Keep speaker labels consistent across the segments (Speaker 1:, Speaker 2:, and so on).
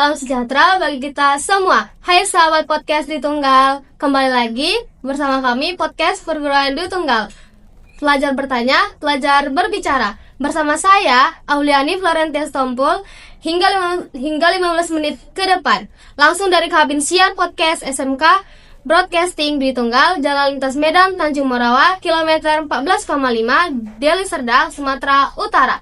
Speaker 1: Salam sejahtera bagi kita semua. Hai sahabat podcast Dwi Tunggal, kembali lagi bersama kami podcast Perguruan Dwi Tunggal. Pelajar bertanya, pelajar berbicara. Bersama saya, Auliani Florentia Stompul, hingga 15 menit ke depan. Langsung dari kabin siar podcast SMK Broadcasting Dwi Tunggal, Jalan Lintas Medan, Tanjung Morawa, kilometer 14,5, Deli Serdang, Sumatera Utara.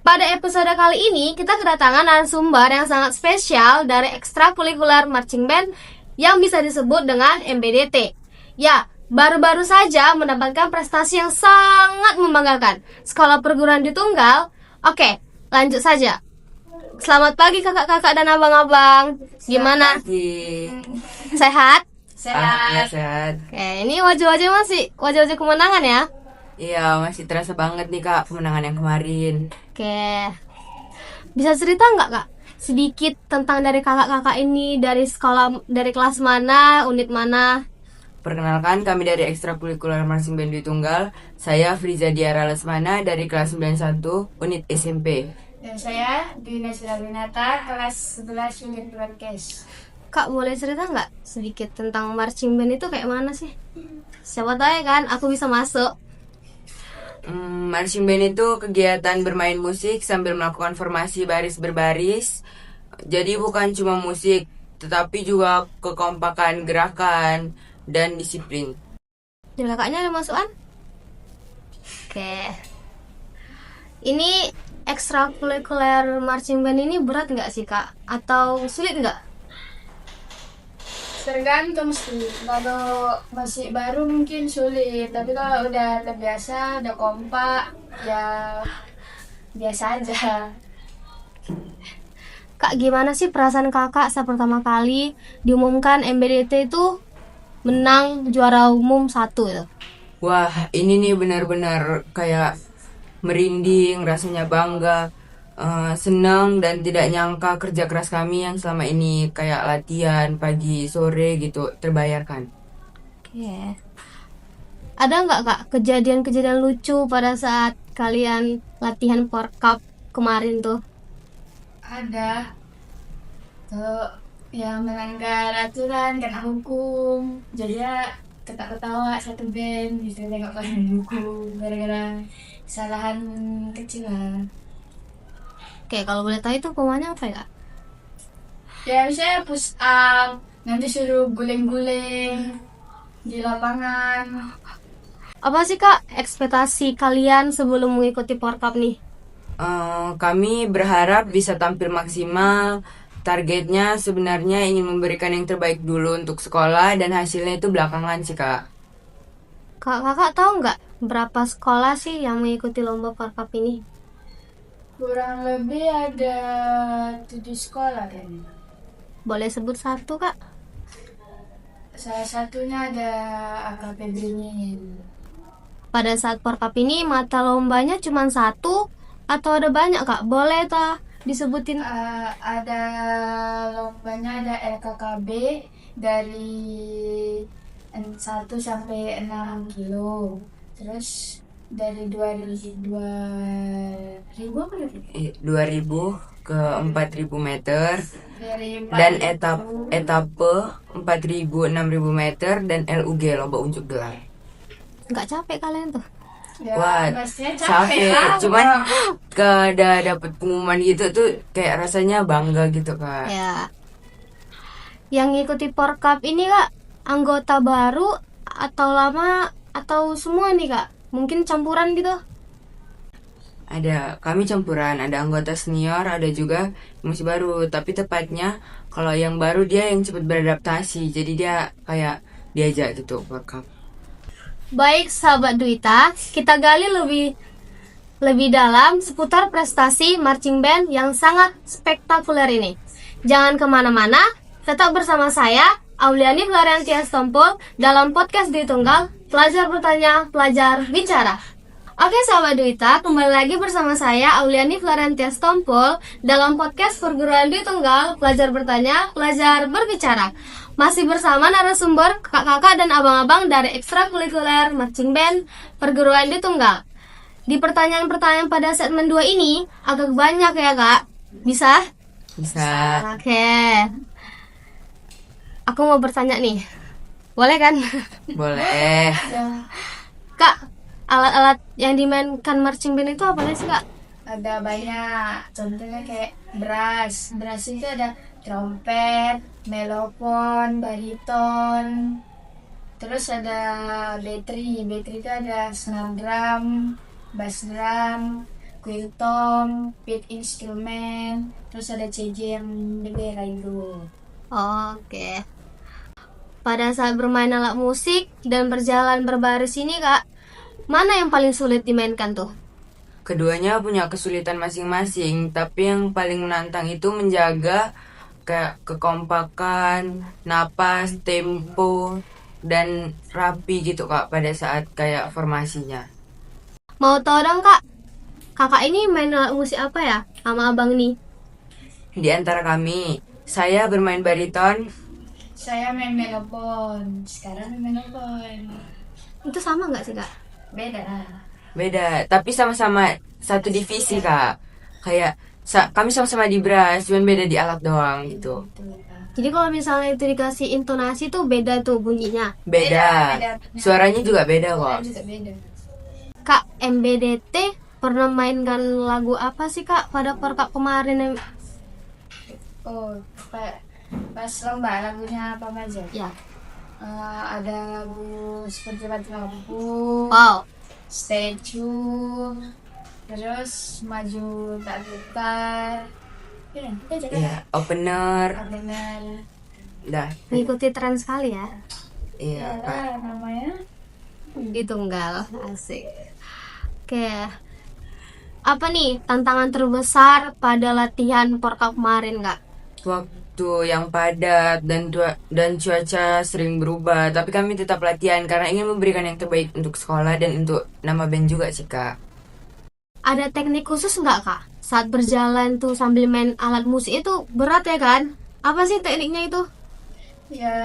Speaker 1: Pada episode kali ini, kita kedatangan narasumber yang sangat spesial dari ekstrakurikuler marching band yang bisa disebut dengan MBDT. Ya, baru-baru saja mendapatkan prestasi yang sangat membanggakan. Sekolah Perguruan Dwi Tunggal. Oke, lanjut saja. Selamat pagi kakak-kakak dan abang-abang. Gimana? Sehat?
Speaker 2: Sehat. Sehat.
Speaker 1: Oke, ini wajah-wajah masih wajah-wajah kemenangan ya?
Speaker 2: Iya, masih terasa banget nih kak kemenangan yang kemarin.
Speaker 1: Oke, bisa cerita nggak kak sedikit tentang dari kakak-kakak ini, dari sekolah, dari kelas mana, unit mana?
Speaker 2: Perkenalkan, kami dari ekstrakurikuler marching band Dwi Tunggal. Saya Friza Diara Lesmana dari kelas 91 unit SMP.
Speaker 3: Dan saya Dwi Nasira Winata, kelas 11 unit broadcast.
Speaker 1: Kak, boleh cerita nggak sedikit tentang marching band itu kayak mana sih? Siapa tahu ya kan aku bisa masuk.
Speaker 2: Marching band itu kegiatan bermain musik sambil melakukan formasi baris berbaris. Jadi bukan cuma musik, tetapi juga kekompakan gerakan dan disiplin.
Speaker 1: Dari kakaknya ada masukan? Oke. Ini ekstrakurikuler marching band ini berat nggak sih kak? Atau sulit nggak?
Speaker 3: Tergantung sih, kalau masih baru mungkin sulit, tapi kalau udah terbiasa, udah kompak, ya biasa aja.
Speaker 1: Kak, gimana sih perasaan kakak saat pertama kali diumumkan MBDT itu menang juara umum 1 itu?
Speaker 2: Wah, ini nih benar-benar kayak merinding, rasanya bangga, senang dan tidak nyangka kerja keras kami yang selama ini kayak latihan pagi sore gitu terbayarkan.
Speaker 1: Oke. Ada nggak kak kejadian-kejadian lucu pada saat kalian latihan Porcup kemarin tuh?
Speaker 3: Ada tuh yang melanggar aturan kena hukum, jadi ya ketawa-ketawa satu band gitu tengok kalian hukum gara-gara kesalahan kecil lah.
Speaker 1: Oke, kalau boleh tahu itu hukumannya apa ya kak?
Speaker 3: Ya misalnya push up, nanti suruh guling-guling di lapangan.
Speaker 1: Apa sih kak ekspektasi kalian sebelum mengikuti Porcup nih?
Speaker 2: Kami berharap bisa tampil maksimal. Targetnya sebenarnya ingin memberikan yang terbaik dulu untuk sekolah dan hasilnya itu belakangan sih kak.
Speaker 1: Kakak tahu nggak berapa sekolah sih yang mengikuti lomba Porcup ini?
Speaker 3: Kurang lebih ada 7 sekolah kan.
Speaker 1: Boleh sebut satu kak?
Speaker 3: Salah satunya ada AKP Beringin.
Speaker 1: Pada saat Porcup ini mata lombanya cuma satu atau ada banyak kak? Boleh tak disebutin?
Speaker 3: Ada lombanya, ada LKKB dari 1 sampai 6 kilo. Terus dari 2000 apa lagi?
Speaker 2: 2000 ke 4000 meter
Speaker 3: Dari
Speaker 2: dan etape 4000 6000 meter dan LUG lomba unjuk gelar.
Speaker 1: Nggak capek kalian tuh?
Speaker 3: Ya,
Speaker 2: Wah,
Speaker 3: pastinya
Speaker 2: capek.
Speaker 3: lah.
Speaker 2: Cuman kada dapet pengumuman gitu tuh kayak rasanya bangga gitu kak.
Speaker 1: Ya. Yang ngikuti Porcup ini kak anggota baru atau lama atau semua nih kak? Mungkin campuran gitu?
Speaker 2: Ada, kami campuran, ada anggota senior, ada juga yang masih baru. Tapi tepatnya kalau yang baru dia yang cepat beradaptasi, jadi dia kayak diajak gitu Porcup.
Speaker 1: Baik sahabat Dwita, kita gali lebih dalam seputar prestasi marching band yang sangat spektakuler ini. Jangan kemana-mana, tetap bersama saya, Auliani Florentia Stompul, dalam podcast Dwi Tunggal, pelajar bertanya, pelajar bicara. Oke sahabat Dwita, kembali lagi bersama saya, Auliani Florentia Stompul, dalam podcast Perguruan Dwi Tunggal, pelajar bertanya, pelajar berbicara. Masih bersama narasumber kakak-kakak dan abang-abang dari ekstrakurikuler marching band Perguruan Dwi Tunggal. Di pertanyaan-pertanyaan pada segmen 2 ini agak banyak ya kak? Bisa?
Speaker 2: Bisa.
Speaker 1: Oke. Aku mau bertanya nih. Boleh kan?
Speaker 2: Boleh.
Speaker 3: Ya,
Speaker 1: Kak, alat-alat yang dimainkan marching band itu apa sih, Kak?
Speaker 3: ada banyak. Contohnya kayak brass. Brass itu ada trompet, melopon, bariton. Terus ada battery. Battery itu ada snare drum, bass drum, quill tom, pit instrument. Terus ada CJ yang gede kayak gitu.
Speaker 1: Oke. Pada saat bermain alat musik dan berjalan berbaris ini, Kak, mana yang paling sulit dimainkan tuh?
Speaker 2: Keduanya punya kesulitan masing-masing, tapi yang paling menantang itu menjaga kayak kekompakan, napas, tempo, dan rapi gitu Kak pada saat kayak formasinya.
Speaker 1: Mau tahu dong, Kak? Kakak ini main alat musik apa ya? Sama abang nih.
Speaker 2: Di antara kami, saya bermain bariton,
Speaker 3: Saya main melopon. Sekarang main melopon.
Speaker 1: Itu sama nggak sih, Kak?
Speaker 3: Beda lah.
Speaker 2: beda, tapi sama-sama satu divisi Kak. Kayak kami sama-sama di brass, cuman beda di alat doang gitu.
Speaker 1: Jadi kalau misalnya itu dikasih intonasi tuh beda tuh bunyinya.
Speaker 2: Beda.
Speaker 3: Beda.
Speaker 2: Suaranya juga beda kok.
Speaker 3: Juga beda.
Speaker 1: Kak, MBDT pernah mainkan lagu apa sih, Kak, pada Perkap kemarin?
Speaker 3: Oh, pas lomba lagunya apa aja?
Speaker 1: Ya.
Speaker 3: Ada lagu seperti Mati Lampu,
Speaker 1: Wow.
Speaker 3: Statue, terus Maju Tak Getar. Ya, itu aja
Speaker 2: Iya, opener.
Speaker 3: kan? Benar.
Speaker 2: Dah.
Speaker 1: Mengikuti tren sekali ya.
Speaker 2: Iya, Kak.
Speaker 3: Namanya?
Speaker 1: Di Tunggal. Asik. Oke. Apa nih tantangan terbesar pada latihan Perkap kemarin, Kak?
Speaker 2: Waktu yang padat dan cuaca sering berubah, tapi kami tetap latihan karena ingin memberikan yang terbaik untuk sekolah dan untuk nama band juga sih Kak.
Speaker 1: Ada teknik khusus nggak, Kak? Saat berjalan tuh sambil main alat musik itu berat ya kan? Apa sih tekniknya itu?
Speaker 3: Ya,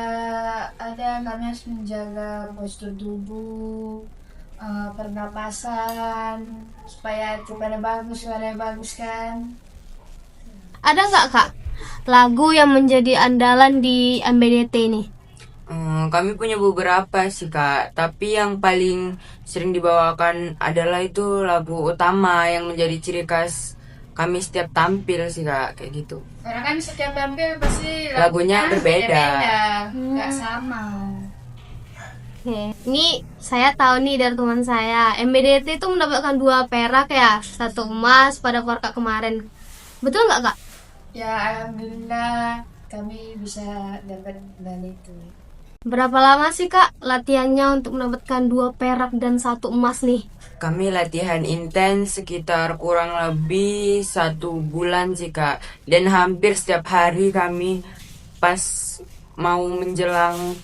Speaker 3: ada kami harus menjaga postur tubuh, pernapasan, supaya pada bagus, suaranya bagus kan.
Speaker 1: Ada nggak, Kak, lagu yang menjadi andalan di MBDT ini?
Speaker 2: Kami punya beberapa sih Kak, tapi yang paling sering dibawakan adalah itu lagu utama yang menjadi ciri khas kami setiap tampil sih Kak, kayak gitu.
Speaker 3: Karena kan setiap tampil pasti
Speaker 2: Lagunya berbeda.
Speaker 3: nggak sama.
Speaker 1: Oke, ini saya tahu nih dari teman saya, MBDT itu mendapatkan 2 perak ya, 1 emas pada Perkap kemarin. Betul nggak, Kak?
Speaker 3: Ya, alhamdulillah kami bisa dapat medali itu.
Speaker 1: Berapa lama sih, Kak, latihannya untuk mendapatkan 2 perak dan 1 emas nih?
Speaker 2: Kami latihan intens sekitar kurang lebih 1 bulan sih Kak. Dan hampir setiap hari kami pas mau menjelang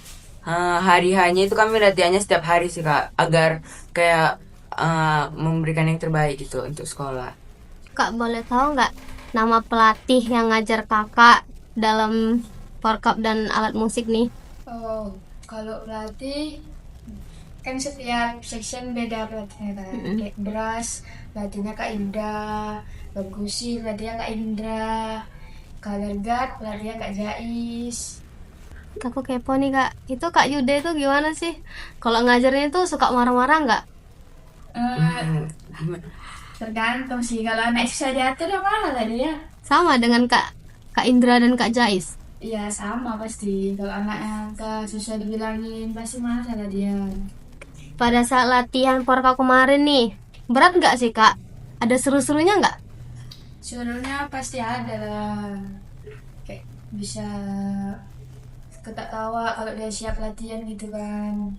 Speaker 2: hari hanya itu kami latihannya setiap hari sih Kak. Agar kayak memberikan yang terbaik gitu untuk sekolah.
Speaker 1: Kak, boleh tahu nggak nama pelatih yang ngajar kakak dalam Perkap dan alat musik nih?
Speaker 3: Oh, kalau pelatih kan setiap section beda pelatihnya kan. Kayak brass pelatihnya Kak Indra, perkusi pelatihnya Kak Indra, color guard pelatihnya Kak Jais.
Speaker 1: Aku kepo nih, Kak. Itu Kak Yuda itu gimana sih? Kalau ngajarnya itu suka marah-marah nggak?
Speaker 3: Tergantung sih, kalau anak susah diatur ya malah lah dia.
Speaker 1: Sama dengan Kak Indra dan Kak Jais.
Speaker 3: Iya sama pasti, kalau anak yang susah dibilangin pasti marah lah dia.
Speaker 1: Pada saat latihan Perkap kemarin nih, berat nggak sih, Kak? Ada seru-serunya nggak?
Speaker 3: Sebenarnya pasti ada lah, kayak bisa ketawa kalau dia siap latihan gitu kan.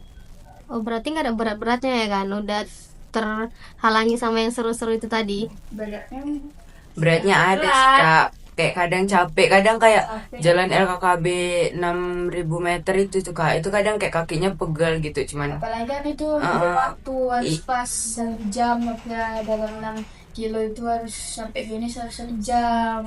Speaker 1: Oh, berarti nggak ada berat-beratnya ya kan? Udah terhalangi sama yang seru-seru itu tadi.
Speaker 2: Beratnya ada sih Kak. Kayak kadang capek, kadang kayak jalan LKKB 6.000 meter itu tuh Kak. Itu kadang kayak kakinya pegal gitu cuman.
Speaker 3: Apalagi kan itu waktu harus pas 1 jam, ya dalam 6 kilo itu harus sampai finish harus 1 jam.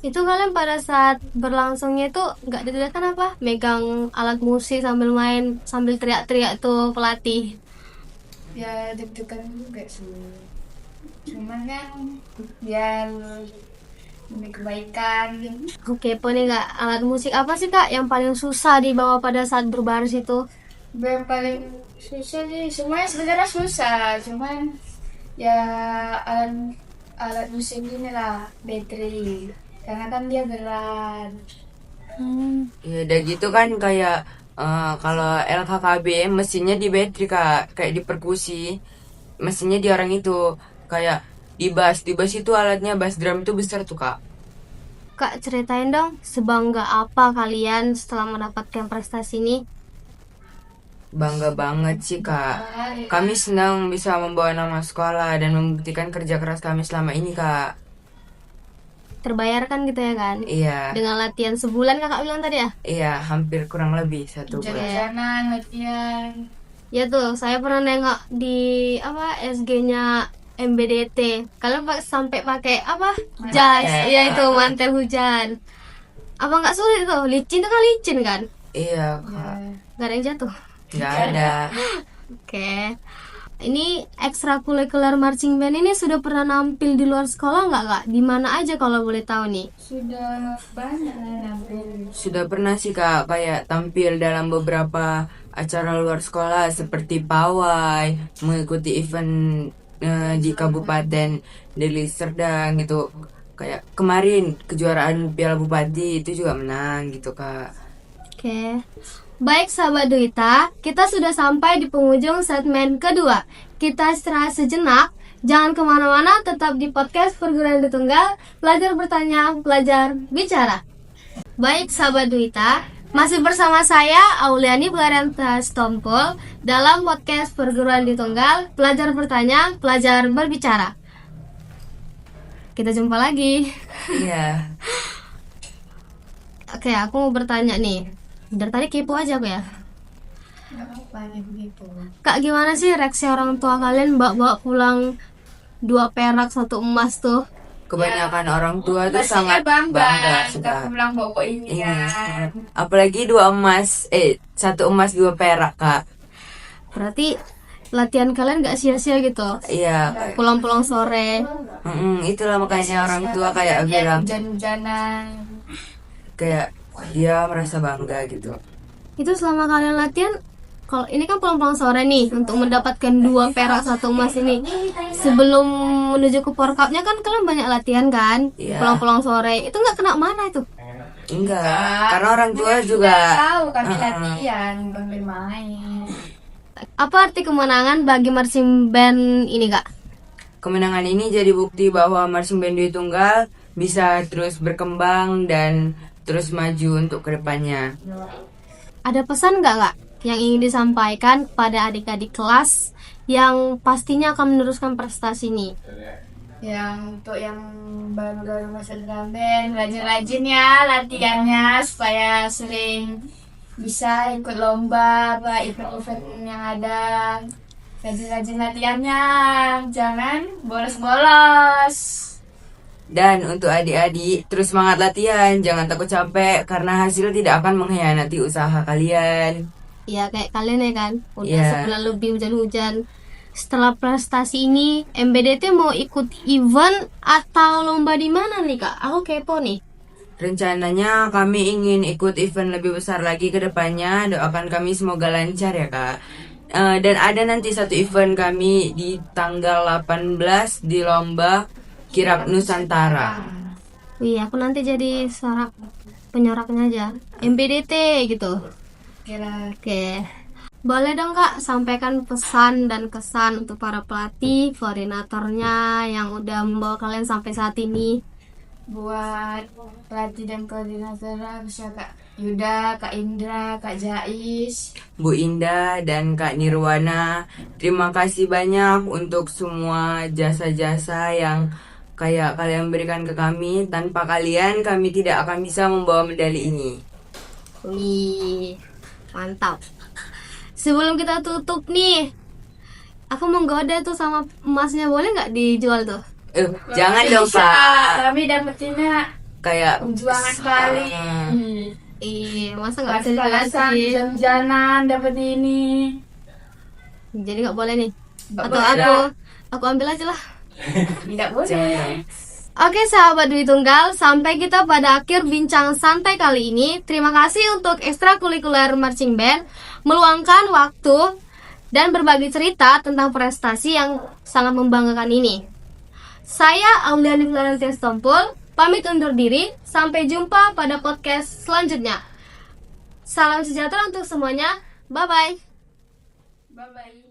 Speaker 1: Itu kalian pada saat berlangsungnya itu nggak deg-degan apa? Megang alat musik sambil main, sambil teriak-teriak tuh pelatih.
Speaker 3: Ya deg-degan juga sih, cuman kan biar demi kebaikan.
Speaker 1: Oke, kepo nih Kak, alat musik apa sih Kak yang paling susah dibawa pada saat berbaris itu?
Speaker 3: Yang paling susah sih, semuanya sebenarnya susah, cuman ya alat musik ini lah, battery, karena kan dia berat.
Speaker 2: Ya udah gitu kan kayak kalau LKKB mesinnya di battery Kak, kayak di perkusi mesinnya di orang itu, kayak di bass itu alatnya bass drum itu besar tuh Kak.
Speaker 1: Kak, ceritain dong, sebangga apa kalian setelah mendapatkan prestasi ini?
Speaker 2: Bangga banget sih Kak, kami senang bisa membawa nama sekolah dan membuktikan kerja keras kami selama ini Kak.
Speaker 1: Terbayarkan gitu ya kan?
Speaker 2: Iya,
Speaker 1: Dengan latihan sebulan Kakak bilang tadi ya?
Speaker 2: iya hampir kurang lebih 1 bulan.
Speaker 3: Jalan-jalan, latihan.
Speaker 1: Ya tuh, saya pernah nengok di SG-nya MBDT. Kalian sampai pakai apa? Jas, ya itu mantel hujan. Apa nggak sulit tuh? Licin tuh kan licin kan?
Speaker 2: Iya Kak,
Speaker 1: Gak ada yang jatuh.
Speaker 2: nggak ada.
Speaker 1: Oke. Ini ekstrakurikuler marching band ini sudah pernah nampil di luar sekolah nggak Kak? Di mana aja kalau boleh tahu nih?
Speaker 3: Sudah banyak nampil.
Speaker 2: Sudah pernah sih Kak, kayak tampil dalam beberapa acara luar sekolah seperti pawai, mengikuti event di Kabupaten Deli Serdang gitu. Kayak kemarin kejuaraan Piala Bupati itu juga menang gitu Kak.
Speaker 1: Oke. Baik sahabat Duita, kita sudah sampai di penghujung segmen kedua. Kita istirahat sejenak. Jangan kemana-mana, tetap di podcast Perguruan Tinggi Tunggal. Belajar bertanya, belajar bicara. Baik sahabat Duita, masih bersama saya Auliani Blarenta Stompul dalam podcast Perguruan Tinggi Tunggal. Belajar bertanya, belajar berbicara. Kita jumpa lagi.
Speaker 2: Iya.
Speaker 1: Oke, aku mau bertanya nih. Dari tadi kepo aja aku ya.
Speaker 3: Nggak apa-apa nih begitu.
Speaker 1: Kak, gimana sih reaksi orang tua kalian bawa pulang 2 perak 1 emas tuh?
Speaker 2: Kebanyakan orang tua tuh
Speaker 3: Pastinya
Speaker 2: sangat
Speaker 3: bangga,
Speaker 2: bangga
Speaker 3: kita
Speaker 2: sudah.
Speaker 3: pulang bawa ini
Speaker 2: Iya.
Speaker 3: kan.
Speaker 2: Apalagi 2 emas, 1 emas 2 perak Kak.
Speaker 1: Berarti latihan kalian gak sia-sia gitu?
Speaker 2: Iya.
Speaker 1: Pulang-pulang sore.
Speaker 2: Itulah makanya orang tua kayak bilang
Speaker 3: Hujan-hujanan.
Speaker 2: kayak dia merasa bangga gitu.
Speaker 1: Itu selama kalian latihan, kalau ini kan pulang-pulang sore nih untuk mendapatkan 2 perak 1 emas ini. Sebelum menuju ke Porkapnya kan kalian banyak latihan kan?
Speaker 2: Iya.
Speaker 1: Pulang-pulang sore. Itu nggak kena mana itu?
Speaker 2: Enggak, karena orang tua juga
Speaker 3: Tahu kami latihan, bukan bermain.
Speaker 1: Apa arti kemenangan bagi marching band ini Kak?
Speaker 2: kemenangan ini jadi bukti bahwa marching band Dwi Tunggal bisa terus berkembang dan terus maju untuk kedepannya.
Speaker 1: Ada pesan nggak Kak yang ingin disampaikan pada adik-adik kelas yang pastinya akan meneruskan prestasi ini?
Speaker 3: Yang untuk yang baru masuk drum band, rajin-rajin ya latihannya supaya sering bisa ikut lomba apa event-event yang ada. Rajin-rajin latihannya, jangan bolos-bolos.
Speaker 2: Dan untuk adik-adik, terus semangat latihan, jangan takut capek karena hasil tidak akan mengkhianati usaha kalian.
Speaker 1: Ya kayak kalian ya kan, udah
Speaker 2: Iya.
Speaker 1: sebulan lebih hujan-hujan. Setelah prestasi ini, MBDT mau ikut event atau lomba di mana nih Kak? Aku kepo nih.
Speaker 2: Rencananya kami ingin ikut event lebih besar lagi ke depannya. Doakan kami semoga lancar ya Kak. Dan ada nanti satu event kami di tanggal 18 di lomba Kirap Nusantara.
Speaker 1: Wih, aku nanti jadi penyoraknya aja. MBDT gitu.
Speaker 3: Kira
Speaker 1: Oke. Boleh dong Kak, sampaikan pesan dan kesan untuk para pelatih, koordinatornya yang udah membawa kalian sampai saat ini.
Speaker 3: buat pelatih dan koordinator bisa Kak Yuda, Kak Indra, Kak Jais.
Speaker 2: Bu Indah dan Kak Nirwana, terima kasih banyak untuk semua jasa-jasa yang kayak kalian berikan ke kami. Tanpa kalian, kami tidak akan bisa membawa medali ini.
Speaker 1: Wih, mantap. Sebelum kita tutup nih, aku menggoda tuh sama emasnya, boleh nggak dijual tuh?
Speaker 2: Jangan dong
Speaker 3: Bisa,
Speaker 2: Kak.
Speaker 3: kami dapetinnya
Speaker 2: Kayak
Speaker 3: perjuangan sekali.
Speaker 1: Iya, masa nggak bisa
Speaker 3: Pas-pasan,
Speaker 1: dikasih?
Speaker 3: hujan-hujanan dapet ini.
Speaker 1: Jadi nggak boleh nih?
Speaker 3: Nggak
Speaker 1: Atau
Speaker 3: boleh.
Speaker 1: aku ambil aja lah.
Speaker 3: Tidak boleh.
Speaker 2: jangan.
Speaker 1: Oke sahabat Dwi Tunggal, sampai kita pada akhir bincang santai kali ini. Terima kasih untuk ekstrakurikuler marching band meluangkan waktu dan berbagi cerita tentang prestasi yang sangat membanggakan ini. Saya Auliani Florentia Stompul, pamit undur diri. Sampai jumpa pada podcast selanjutnya. Salam sejahtera untuk semuanya. Bye-bye.
Speaker 2: Bye bye.